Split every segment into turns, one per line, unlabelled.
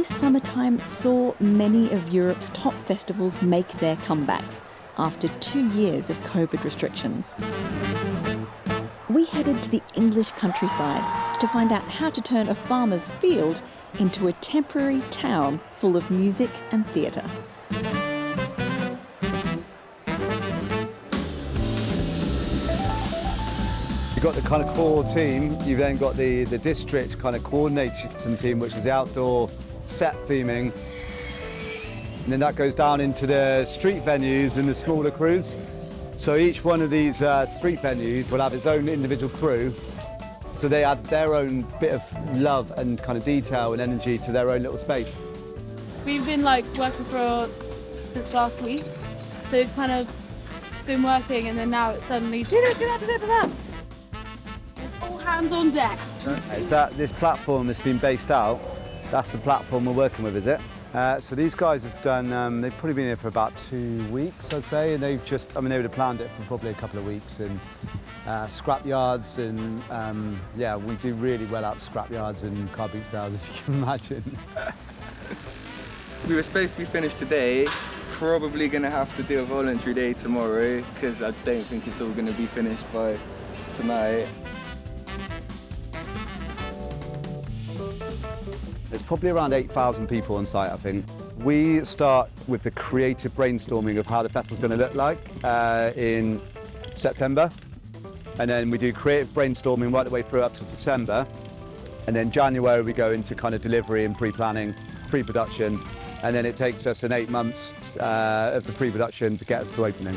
This summertime saw many of Europe's top festivals make their comebacks after 2 years of COVID restrictions. We headed to the English countryside to find out how to turn a farmer's field into a temporary town full of music and theatre.
You've got the kind of core team, you've then got the district kind of coordination team, which is the outdoor set theming. And then that goes down into the street venues and the smaller crews. So each one of these street venues will have its own individual crew. So they add their own bit of love and kind of detail and energy to their own little space.
We've been working since last week. So we've kind of been working and then now it's suddenly do this, do that, do that, do that. It's all hands on deck.
Is that this platform that's been based out? That's the platform we're working with, is it? So these guys have done, they've probably been here for about 2 weeks, I'd say, and they've just, they would have planned it for probably a couple of weeks, and scrap yards, and yeah, we do really well out scrap yards and car boot sales, as you can imagine.
We were supposed to be finished today, probably going to have to do a voluntary day tomorrow, because I don't think it's all going to be finished by tonight.
There's probably around 8,000 people on site, I think. We start with the creative brainstorming of how the festival's going to look like in September. And then we do creative brainstorming right the way through up to December. And then January we go into kind of delivery and pre-planning, pre-production. And then it takes us 8 months of the pre-production to get us to opening.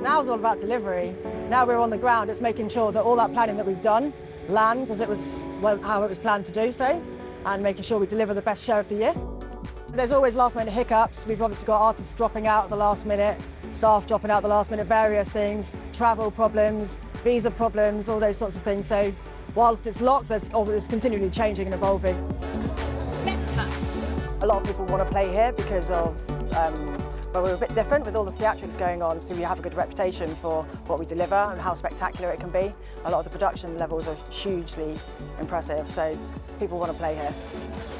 Now it's all about delivery. Now we're on the ground, it's making sure that all that planning that we've done lands as it was, how it was planned to do so, and making sure we deliver the best show of the year. There's always last minute hiccups. We've obviously got artists dropping out at the last minute, staff dropping out at the last minute, various things, travel problems, visa problems, all those sorts of things. So whilst it's locked, it's continually changing and evolving. A lot of people want to play here because of but we're a bit different with all the theatrics going on, so we have a good reputation for what we deliver and how spectacular it can be. A lot of the production levels are hugely impressive, so people want to play here.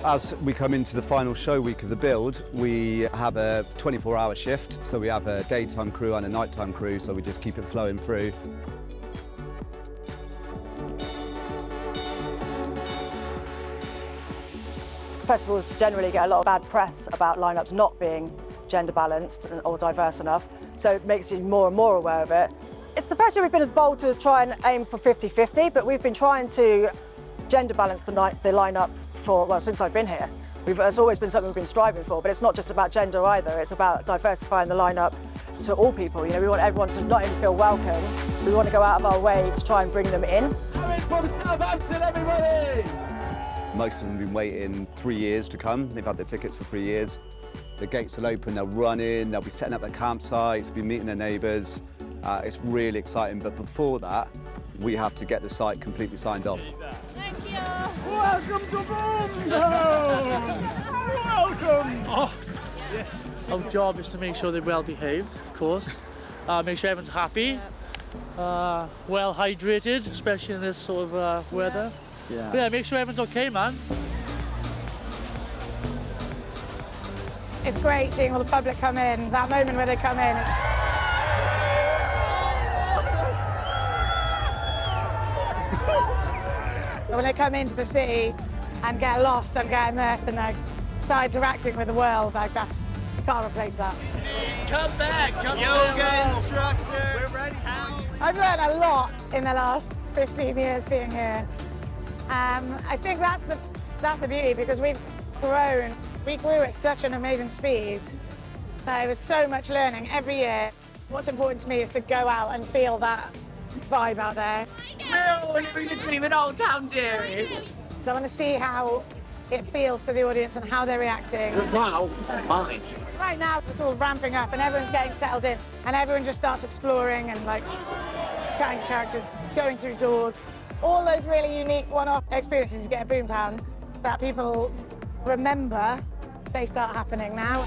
As we come into the final show week of the build, we have a 24-hour shift, so we have a daytime crew and a nighttime crew, so we just keep it flowing through.
Festivals generally get a lot of bad press about lineups not being gender balanced or diverse enough, so it makes you more and more aware of it. It's the first year we've been as bold to try and aim for 50-50, but we've been trying to gender balance the lineup since I've been here. It's always been something we've been striving for, but it's not just about gender either, it's about diversifying the lineup to all people. You know, we want everyone to not only feel welcome, we want to go out of our way to try and bring them in.
Coming from Southampton, everybody!
Most of them have been waiting 3 years to come. They've had their tickets for 3 years. The gates will open, they'll run in, they'll be setting up their campsites, be meeting their neighbours. It's really exciting, but before that, we have to get the site completely signed off.
Thank you.
Welcome to Boomtown! Welcome!
Oh, yeah. Our job is to make sure they're well behaved, of course. Make sure everyone's happy, well hydrated, especially in this sort of weather.
Yeah.
But yeah, make sure everyone's okay, man.
It's great seeing all the public come in, that moment where they come in. When they come into the city and get lost and get immersed and start interacting with the world, you can't replace that.
Come back! Come yoga instructor! We're ready.
I've learned a lot in the last 15 years being here. I think that's the beauty, because we've grown. We grew at such an amazing speed. There was so much learning every year. What's important to me is to go out and feel that vibe out there.
We're all living the dream in Old Town Dairy.
So I want to see how it feels for the audience and how they're reacting.
Wow, mine.
Right now, it's all ramping up and everyone's getting settled in, and everyone just starts exploring and chatting to characters, going through doors. All those really unique one-off experiences you get at Boomtown that people remember, they start happening now.